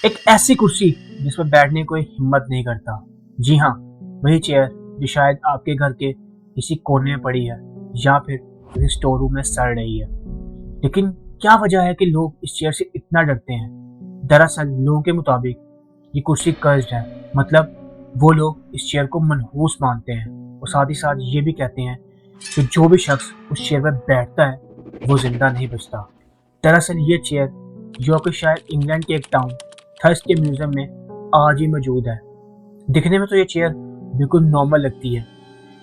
एक ऐसी कुर्सी जिस पर बैठने की कोई हिम्मत नहीं करता। जी हाँ, वही चेयर जो शायद आपके घर के किसी कोने में पड़ी है या फिर किसी स्टोर रूम में सड़ रही है। लेकिन क्या वजह है कि लोग इस चेयर से इतना डरते हैं? दरअसल लोगों के मुताबिक ये कुर्सी कर्स्ड है। मतलब वो लोग इस चेयर को मनहूस मानते हैं और साथ ही साथ ये भी कहते हैं कि जो भी शख्स उस चेयर पर बैठता है वो जिंदा नहीं बचता। दरअसल ये चेयर जो कि शायद इंग्लैंड के एक टाउन थर्स्ट के म्यूजियम में आज भी मौजूद है। दिखने में तो ये चेयर बिल्कुल नॉर्मल लगती है,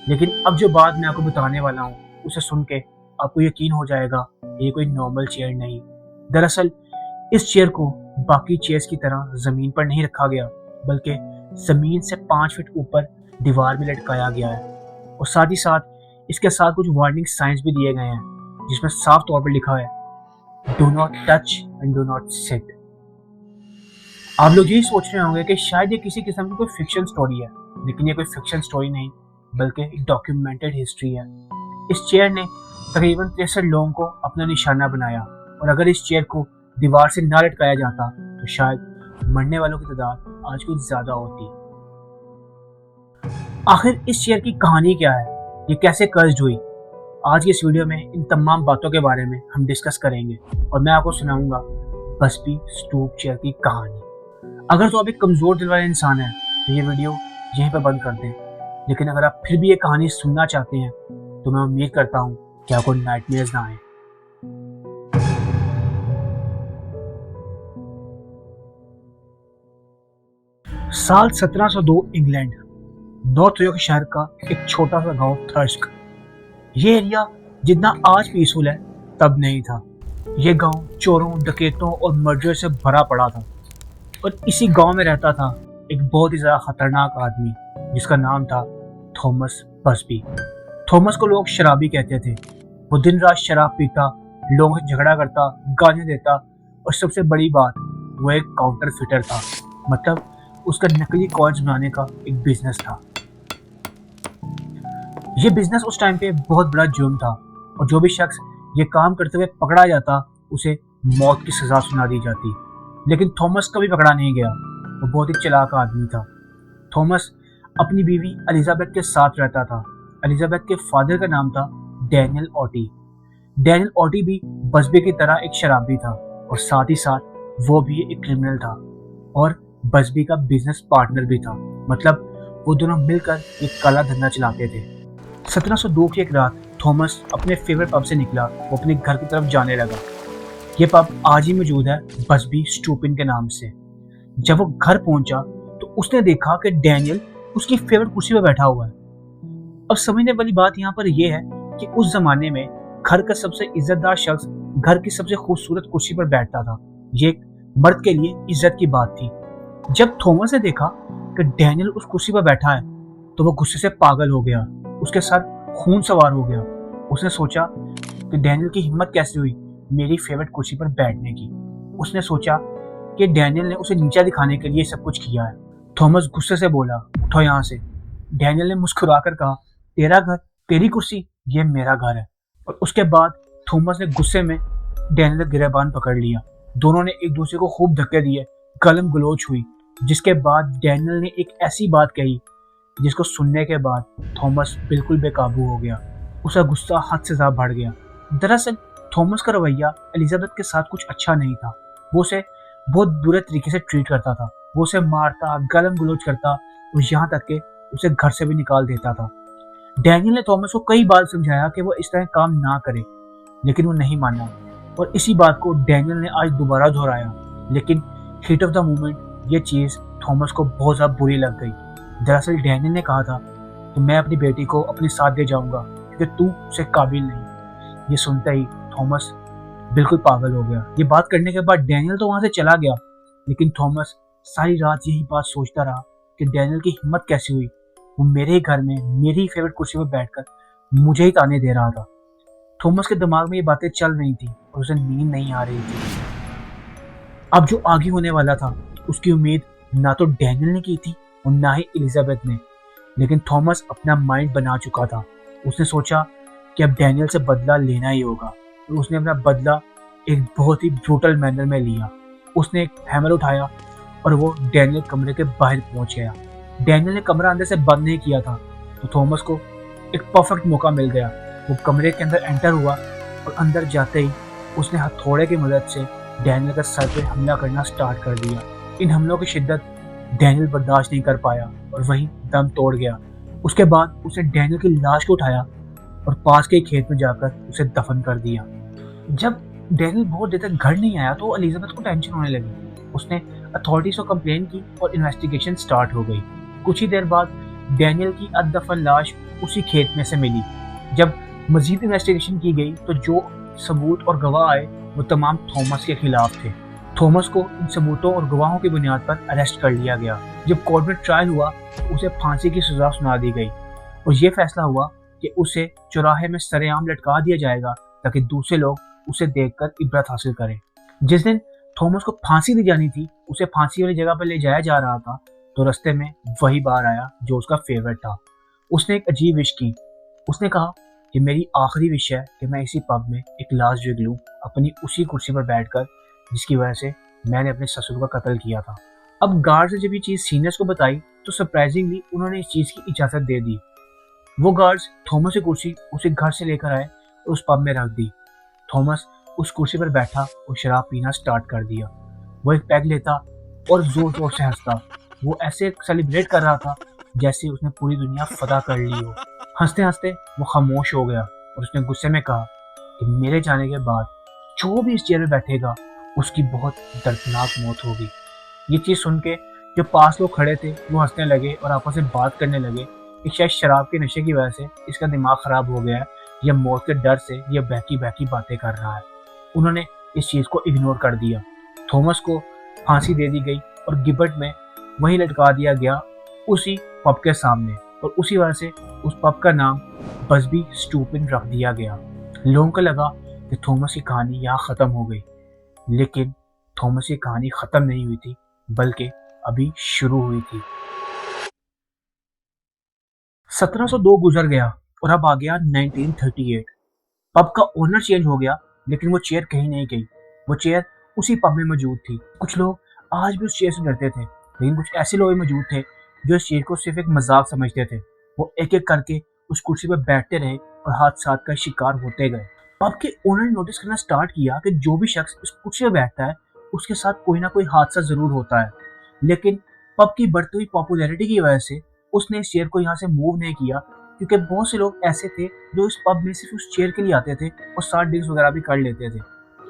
लेकिन अब जो बात मैं आपको बताने वाला हूँ उसे सुन के आपको यकीन हो जाएगा ये कोई नॉर्मल चेयर नहीं। दरअसल इस चेयर को बाकी चेयर्स की तरह जमीन पर नहीं रखा गया, बल्कि जमीन से 5 फीट ऊपर दीवार में लटकाया गया है। और साथ ही साथ इसके साथ कुछ वार्निंग साइंस भी दिए गए हैं, जिसमें साफ तौर पर लिखा है, do not touch and do not sit. आप लोग यही सोच रहे होंगे कि शायद ये किसी किस्म की कोई फिक्शन स्टोरी है, लेकिन ये कोई फिक्शन स्टोरी नहीं, बल्कि एक डॉक्यूमेंटेड हिस्ट्री है। इस चेयर ने तकरीबन 63 लोगों को अपना निशाना बनाया, और अगर इस चेयर को दीवार से ना लटकाया जाता तो शायद मरने वालों की तादाद आज कुछ ज्यादा होती। आखिर इस चेयर की कहानी क्या है, ये कैसे कर्स्ड हुई? आज की इस वीडियो में इन तमाम बातों के बारे में हम डिस्कस करेंगे, और मैं आपको सुनाऊंगा बस्बी स्टूप चेयर की कहानी। अगर तो आप एक कमजोर दिल वाले इंसान हैं तो ये वीडियो यहीं पर बंद कर दें, लेकिन अगर आप फिर भी ये कहानी सुनना चाहते हैं तो मैं उम्मीद करता हूँ कि आपको नाइटमेयर्स ना आए। साल 1702 इंग्लैंड, नॉर्थ यॉर्क शहर का एक छोटा सा गांव थर्स्क। ये एरिया जितना आज पीसफुल है तब नहीं था। ये गांव चोरों, डकैतों और मर्डर से भरा पड़ा था। और इसी गांव में रहता था एक बहुत ही ज्यादा खतरनाक आदमी जिसका नाम था थॉमस बस्बी। थॉमस को लोग शराबी कहते थे। वो दिन रात शराब पीता, लोगों से झगड़ा करता, गालियां देता, और सबसे बड़ी बात, वो एक काउंटर फिटर था। मतलब उसका नकली कॉइन्स बनाने का एक बिजनेस था। ये बिजनेस उस टाइम पे बहुत बड़ा जुर्म था, और जो भी शख्स ये काम करते हुए पकड़ा जाता उसे मौत की सजा सुना दी जाती। लेकिन थॉमस कभी पकड़ा नहीं गया। वो बहुत ही चालाक आदमी था। थॉमस अपनी बीवी एलिजाबेथ के साथ रहता था। एलिजाबेथ के फादर का नाम था डैनियल ऑटी। डैनियल ऑटी भी बस्बी की तरह एक शराबी था, और साथ ही साथ वो भी एक क्रिमिनल था और बस्बी का बिजनेस पार्टनर भी था। मतलब वो दोनों मिलकर एक काला धंधा चलाते थे। 1702 की एक रात थॉमस अपने फेवरेट पब से निकला। वो अपने घर की तरफ जाने लगा। ये पब आज ही मौजूद है, बस्बी स्टूप इन के नाम से। जब वो घर पहुंचा तो उसने देखा कि डैनियल उसकी फेवरेट कुर्सी पर बैठा हुआ है। अब समझने वाली बात यहाँ पर यह है कि उस जमाने में घर का सबसे इज्जतदार शख्स घर की सबसे खूबसूरत कुर्सी पर बैठता था। ये एक मर्द के लिए इज्जत की बात थी। जब थॉमस ने देखा कि डैनियल उस कुर्सी पर बैठा है तो वो गुस्से से पागल हो गया। उसके साथ खून सवार हो गया। उसने सोचा कि डैनियल की हिम्मत कैसे हुई मेरी फेवरेट कुर्सी पर बैठने की। उसने सोचा कि डैनियल ने उसे नीचा दिखाने के लिए सब कुछ किया है। थॉमस गुस्से से बोला, उठो यहाँ से। डैनियल ने मुस्कुराकर कहा, तेरा घर, तेरी कुर्सी, ये मेरा घर है। और उसके बाद थॉमस ने गुस्से में डैनियल का गिरबान पकड़ लिया। दोनों ने एक दूसरे को खूब धक्के दिए, गलम गलोच हुई, जिसके बाद डैनियल ने एक ऐसी बात कही जिसको सुनने के बाद थॉमस बिल्कुल बेकाबू हो गया। उसका गुस्सा हद से ज्यादा बढ़ गया। दरअसल थॉमस का रवैया एलिजाबेथ के साथ कुछ अच्छा नहीं था। वो उसे बहुत बुरे तरीके से ट्रीट करता था। वो उसे मारता, गलम गलोच करता, और यहाँ तक कि उसे घर से भी निकाल देता था। डैनियल ने थॉमस को कई बार समझाया कि वो इस तरह काम ना करे, लेकिन वो नहीं माना। और इसी बात को डैनियल ने आज दोबारा दोहराया। लेकिन हीट ऑफ द मोमेंट ये चीज़ थॉमस को बहुत ज़्यादा बुरी लग गई। दरअसल डैनियल ने कहा था कि मैं अपनी बेटी को अपने साथ ले जाऊंगा क्योंकि तू उसे काबिल नहीं। ये सुनते ही थॉमस बिल्कुल पागल हो गया। ये बात करने के बाद डैनियल तो वहां से चला गया, लेकिन थॉमस सारी रात यही बात सोचता रहा कि डैनियल की हिम्मत कैसी हुई वो मेरे ही घर में मेरी फेवरेट कुर्सी पर बैठकर मुझे ही ताने दे रहा था। थॉमस के दिमाग में ये बातें चल रही थी और उसे नींद नहीं आ रही थी। अब जो आगे होने वाला था उसकी उम्मीद ना तो डैनियल ने की थी और ना ही एलिजाबेथ ने, लेकिन थॉमस अपना माइंड बना चुका था। उसने सोचा कि अब डैनियल से बदला लेना ही होगा, और उसने अपना बदला एक बहुत ही ब्रूटल मैनर में लिया। उसने एक हैमर उठाया और वो डैनियल कमरे के बाहर पहुंच गया। डैनियल ने कमरा अंदर से बंद नहीं किया था, तो थॉमस को एक परफेक्ट मौका मिल गया। वो कमरे के अंदर एंटर हुआ और अंदर जाते ही उसने हथौड़े की मदद से डैनियल का सर पे हमला करना स्टार्ट कर दिया। इन हमलों की शिद्दत डैनियल बर्दाश्त नहीं कर पाया और वहीं दम तोड़ गया। उसके बाद उसने डैनियल की लाश को उठाया और पास के खेत में जाकर उसे दफन कर दिया। जब डैनियल बहुत देर तक घर नहीं आया तो एलिजाबेथ को टेंशन होने लगी। उसने अथॉरिटीज को कंप्लेन की और इन्वेस्टिगेशन स्टार्ट हो गई। कुछ ही देर बाद डैनियल की अदफन लाश उसी खेत में से मिली। जब मजीद इन्वेस्टिगेशन की गई तो जो सबूत और गवाह आए वो तमाम थॉमस के खिलाफ थे। थॉमस को इन सबूतों और गवाहों की बुनियाद पर अरेस्ट कर लिया गया। जब कोर्ट में ट्रायल हुआ तो उसे फांसी की सजा सुना दी गई और ये फैसला हुआ कि उसे चौराहे में सरेआम लटका दिया जाएगा ताकि दूसरे लोग उसे देखकर इबरत हासिल करें। जिस दिन थॉमस को फांसी दी जानी थी, उसे फांसी वाली जगह पर ले जाया जा रहा था तो रास्ते में वही बार आया जो उसका फेवरेट था। उसने एक अजीब विश की। उसने कहा कि मेरी आखिरी विश है कि मैं इसी पब में एक लास्ट ड्रिंक लूं, अपनी उसी कुर्सी पर बैठकर जिसकी वजह से मैंने अपने ससुर का कत्ल किया था। अब गार्ड्स ने जब ये चीज सीनियर्स को बताई तो सरप्राइजिंगली उन्होंने इस चीज की इजाजत दे दी। वो गार्ड्स थॉमस की कुर्सी उसे घर से लेकर आए और उस पब में रख दी। थॉमस उस कुर्सी पर बैठा और शराब पीना स्टार्ट कर दिया। वो एक पैग लेता और जोर जोर से हंसता। वो ऐसे सेलिब्रेट कर रहा था जैसे उसने पूरी दुनिया फतह कर ली हो। हंसते हंसते वो खामोश हो गया और उसने गुस्से में कहा कि मेरे जाने के बाद जो भी इस चेयर में बैठेगा उसकी बहुत दर्दनाक मौत होगी। ये चीज सुन के जो पास लोग खड़े थे वो हंसने लगे और आपस में बात करने लगे कि शायद शराब के नशे की वजह से इसका दिमाग खराब हो गया है या मौत के डर से ये बहकी बहकी बातें कर रहा है। उन्होंने इस चीज को इग्नोर कर दिया। थॉमस को फांसी दे दी गई और गिबर्ट में वहीं लटका दिया गया उसी पब के सामने और उसी वजह से उस पब का नाम बसबी स्टूपिन रख दिया गया। लोगों को लगा कि थॉमस की कहानी यहाँ खत्म हो गई, लेकिन थॉमस की कहानी खत्म नहीं हुई थी बल्कि अभी शुरू हुई थी। 1702 गुजर गया और अब आ गया 1938। पब का ओनर चेंज हो गया लेकिन वो चेयर कहीं नहीं गई। वो चेयर उसी पब में मौजूद थी। कुछ लोग आज भी उस चेयर से डरते थे, लेकिन कुछ ऐसे लोग भी मौजूद थे जो इस चेयर को सिर्फ एक मजाक समझते थे। वो एक एक करके उस कुर्सी पर बैठते रहे और हादसा का शिकार होते गए। पब के ओनर ने नोटिस करना स्टार्ट किया कि जो भी शख्स इस कुर्सी पर बैठता है उसके साथ कोई ना कोई हादसा जरूर होता है। लेकिन पब की बढ़ती हुई पॉपुलैरिटी की वजह से उसने इस चेयर को यहाँ से मूव नहीं किया, क्योंकि बहुत से लोग ऐसे थे जो इस पब में सिर्फ उस चेयर के लिए आते थे और साथ ड्रिंक्स वगैरह भी कर लेते थे।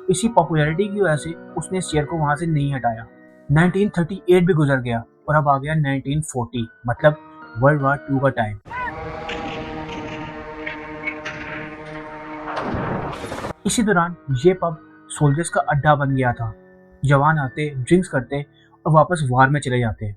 इसी पॉपुलैरिटी की वजह से उसने इस चेयर को वहां से नहीं हटाया। 1938 भी गुजर गया और अब आ गया 1940, मतलब वर्ल्ड वार 2 का टाइम। इसी दौरान ये पब सोल्जर्स का अड्डा बन गया था। जवान आते, ड्रिंक्स करते और वापस वार में चले जाते।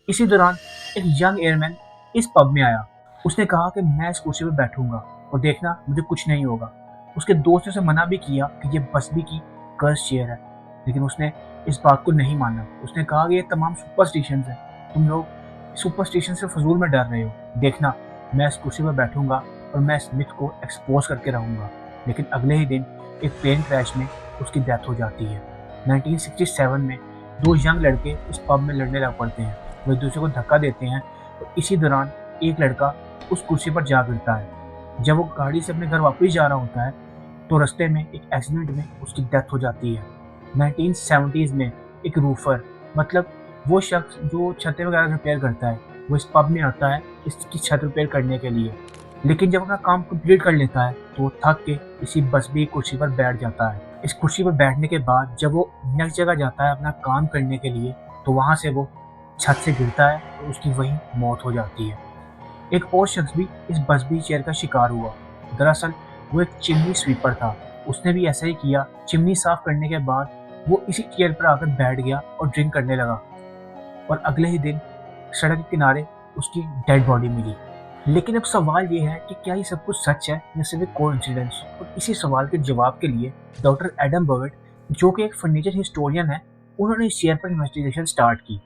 इसी दौरान एक यंग एयरमैन इस पब में आया। उसने कहा कि मैं इस कुर्सी पर बैठूंगा और देखना मुझे कुछ नहीं होगा। उसके दोस्त ने उसे मना भी किया कि ये बसबी की कर्स चेयर है, लेकिन उसने इस बात को नहीं माना। उसने कहा कि ये तमाम सुपरस्टिशंस हैं, तुम लोग सुपरस्टिशन से फजूल में डर रहे हो। देखना मैं इस कुर्सी पर बैठूंगा और मैं इस मिथ को एक्सपोज करके रहूंगा। लेकिन अगले ही दिन एक प्लेन क्रैश में उसकी डेथ हो जाती है। 1967 में दो यंग लड़के इस पब में लड़ने लग पड़ते हैं। वो एक दूसरे को धक्का देते हैं और इसी दौरान एक लड़का उस कुर्सी पर जा गिरता है। जब वो गाड़ी से अपने घर वापस जा रहा होता है तो रास्ते में एक एक्सीडेंट में उसकी डेथ हो जाती है। 1970s में एक रूफर, मतलब वो शख्स जो छतें वगैरह रिपेयर करता है, वो इस पब में आता है इसकी छत रिपेयर करने के लिए। लेकिन जब अपना काम कंप्लीट कर लेता है तो वो थक के इसी बसबी कुर्सी पर बैठ जाता है। इस कुर्सी पर बैठने के बाद जब वो नेक्स्ट जगह जाता है अपना काम करने के लिए तो वहाँ से वो छत से गिरता है और उसकी वहीं मौत हो जाती है। एक और शख्स भी इस बसबी चेयर का शिकार हुआ। दरअसल वो एक चिमनी स्वीपर था। उसने भी ऐसा ही किया। चिमनी साफ करने के बाद वो इसी चेयर पर आकर बैठ गया और ड्रिंक करने लगा और अगले ही दिन सड़क के किनारे उसकी डेड बॉडी मिली। लेकिन अब सवाल ये है कि क्या ये सब कुछ सच है या सिर्फ एक कोइंसिडेंस? और इसी सवाल के जवाब के लिए डॉक्टर एडम बर्ट, जो कि एक फर्नीचर हिस्टोरियन है, उन्होंने इस चेयर पर इन्वेस्टिगेशन स्टार्ट की।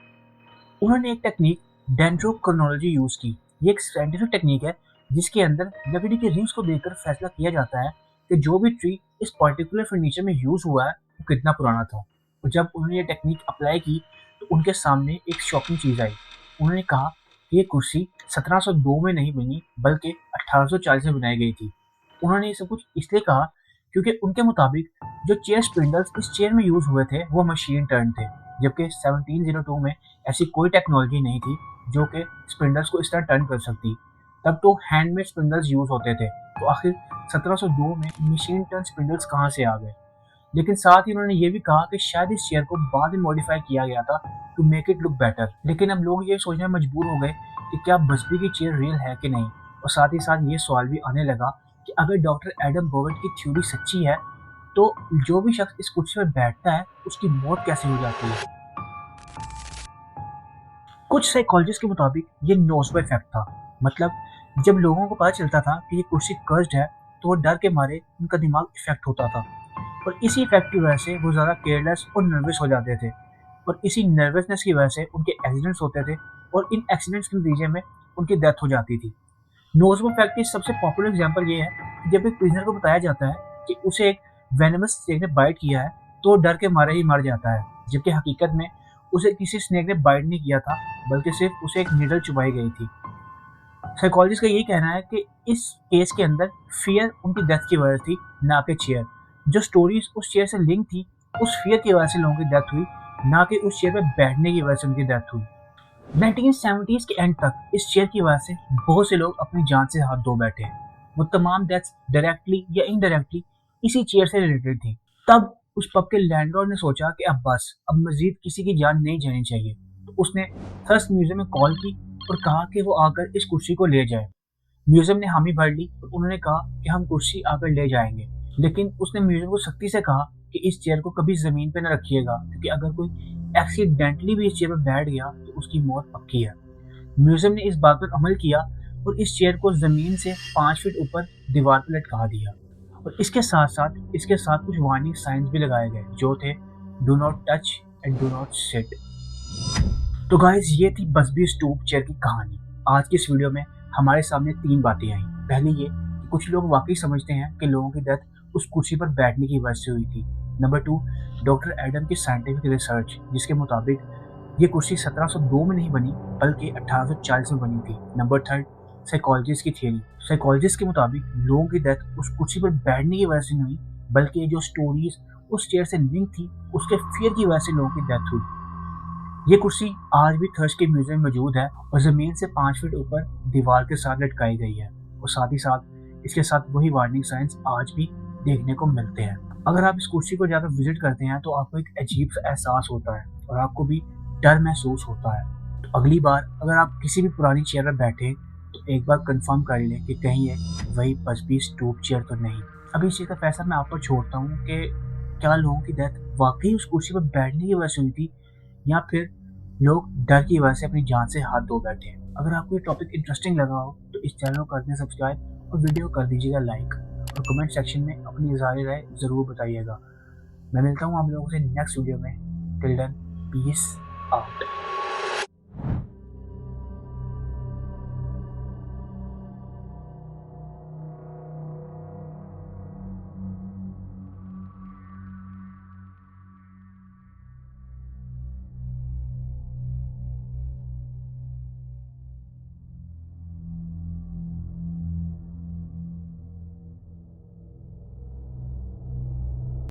उन्होंने एक टेक्निक डेंड्रोक्रोनोलॉजी यूज की। ये एक साइंटिफिक टेक्निक है जिसके अंदर लकड़ी के रिंग्स को देखकर फैसला किया जाता है कि जो भी ट्री इस पर्टिकुलर फर्नीचर में यूज हुआ है वो कितना पुराना था। और जब उन्होंने ये टेक्निक अप्लाई की तो तो उनके सामने एक शॉकिंग चीज़ आई। उन्होंने कहा कि ये कुर्सी 1702 में नहीं बनी बल्कि 1840 में बनाई गई थी। उन्होंने ये सब कुछ इसलिए कहा क्योंकि उनके मुताबिक जो चेयर स्पिंडल्स इस चेयर में यूज़ हुए थे वो मशीन टर्न थे, जबकि 1702 में ऐसी कोई टेक्नोलॉजी नहीं थी जो कि स्पिंडल्स को इस तरह टर्न कर सकती। तब तो हैंडमेड स्पिंडल्स यूज़ होते थे। तो आखिर 1702 में मशीन टर्न स्पिंडल्स कहाँ से आ गए? लेकिन साथ ही उन्होंने ये भी कहा कि शायद इस चेयर को बाद में मॉडिफाई किया गया था to make it look better. लेकिन अब लोग ये सोचने में मजबूर हो गए कि क्या बसबी की चेयर रियल है कि नहीं, और साथ ही साथ ये सवाल भी आने लगा कि अगर डॉक्टर एडम बोवेट की थ्योरी सच्ची है तो जो भी शख्स इस कुर्सी पर बैठता है उसकी मौत कैसे हो जाती है। कुछ साइकोलॉजिस्ट के मुताबिक ये नोसेबो इफेक्ट था। मतलब जब लोगों को पता चलता था कि ये कुर्सी कर्स्ड है तो वो डर के मारे उनका दिमाग इफेक्ट होता था, और इसी इफेक्ट की वजह से वो ज़्यादा केयरलेस और नर्वस हो जाते थे, और इसी नर्वसनेस की वजह से उनके एक्सीडेंट्स होते थे, और इन एक्सीडेंट्स के नतीजे में उनकी डेथ हो जाती थी। नोज़ेबो इफेक्ट की सबसे पॉपुलर एग्जांपल ये है कि जब एक प्रिजनर को बताया जाता है कि उसे एक वेनमस स्नेक ने बाइट किया है तो वो डर के मारे ही मर जाता है, जबकि हकीकत में उसे किसी स्नेक ने बाइट नहीं किया था बल्कि सिर्फ उसे एक नीडल चुभाई गई थी। साइकोलॉजिस्ट का यही कहना है कि इस केस के अंदर फियर उनकी डेथ की वजह थी, ना कि चेयर। जो स्टोरीज उस चेयर से लिंक थी उस फियर की वजह से लोगों की डेथ हुई, ना कि उस चेयर पर बैठने की वजह से उनकी डेथ हुई। 1970s के एंड तक इस चेयर की वजह से बहुत से लोग अपनी जान से हाथ धो बैठे। वो तमाम डेथ्स डायरेक्टली या इनडायरेक्टली इसी चेयर से रिलेटेड थी। तब उस पब के लैंडलॉर्ड ने सोचा कि अब बस, अब मजीद किसी की जान नहीं जानी चाहिए। तो उसने थर्स्ट म्यूजियम में कॉल की और कहा कि वो आकर इस कुर्सी को ले जाए। म्यूजियम ने हामी भर ली और उन्होंने कहा कि हम कुर्सी आकर ले जाएंगे, लेकिन उसने म्यूजियम को सख्ती से कहा कि इस चेयर को कभी जमीन पर न रखिएगा, क्योंकि अगर कोई एक्सीडेंटली भी इस चेयर पर बैठ गया तो उसकी मौत पक्की है। म्यूजियम ने इस बात पर अमल किया और इस चेयर को जमीन से 5 फीट ऊपर दीवार पर लटका दिया, और इसके साथ कुछ वार्निंग साइंस भी लगाए गए जो थे do not touch and do not sit. तो गाइस, ये थी बसबी स्टूप चेयर की कहानी। आज की इस वीडियो में हमारे सामने 3 बातें आई। पहली ये कि कुछ लोग वाकई समझते हैं कि लोगों की डेथ उस कुर्सी पर बैठने की वजह से हुई थी। नंबर 2, डॉक्टर एडम की साइंटिफिक रिसर्च जिसके मुताबिक ये कुर्सी 1702 में नहीं बनी बल्कि 1840 में बनी थी। नंबर 3, साइकोलॉजिस्ट की थियरी। साइकोलॉजिस्ट के मुताबिक लोगों की डेथ उस कुर्सी पर बैठने की वजह से नहीं हुई, बल्कि ये जो स्टोरीज उस चेयर से लिंक थी उसके फियर की वजह से लोगों की डेथ हुई। ये कुर्सी आज भी थर्च के म्यूजियम में मौजूद है और जमीन से 5 फीट ऊपर दीवार के साथ लटकाई गई है, और साथ ही साथ इसके साथ वही वार्निंग साइंस आज भी देखने को मिलते हैं। अगर आप इस कुर्सी को जाकर विजिट करते हैं तो आपको एक अजीब सा एहसास होता है और आपको भी डर महसूस होता है। तो अगली बार अगर आप किसी भी पुरानी चेयर पर बैठे तो एक बार कंफर्म कर लें कि कहीं ये वही बसबी स्टूप चेयर तो नहीं। अभी इस चीज़ का फैसला मैं आप पर छोड़ता हूँ कि क्या लोगों की डेथ वाकई उस कुर्सी पर बैठने की वजह से हुई थी या फिर लोग डर की वजह से अपनी जान से हाथ धो बैठे हैं। अगर आपको ये टॉपिक इंटरेस्टिंग लगा हो तो इस चैनल को कर दें सब्सक्राइब और वीडियो कर दीजिएगा लाइक, और कमेंट सेक्शन में अपनी इज़हार राय ज़रूर बताइएगा। मैं मिलता हूँ आप लोगों से नेक्स्ट वीडियो में। Till then, peace out.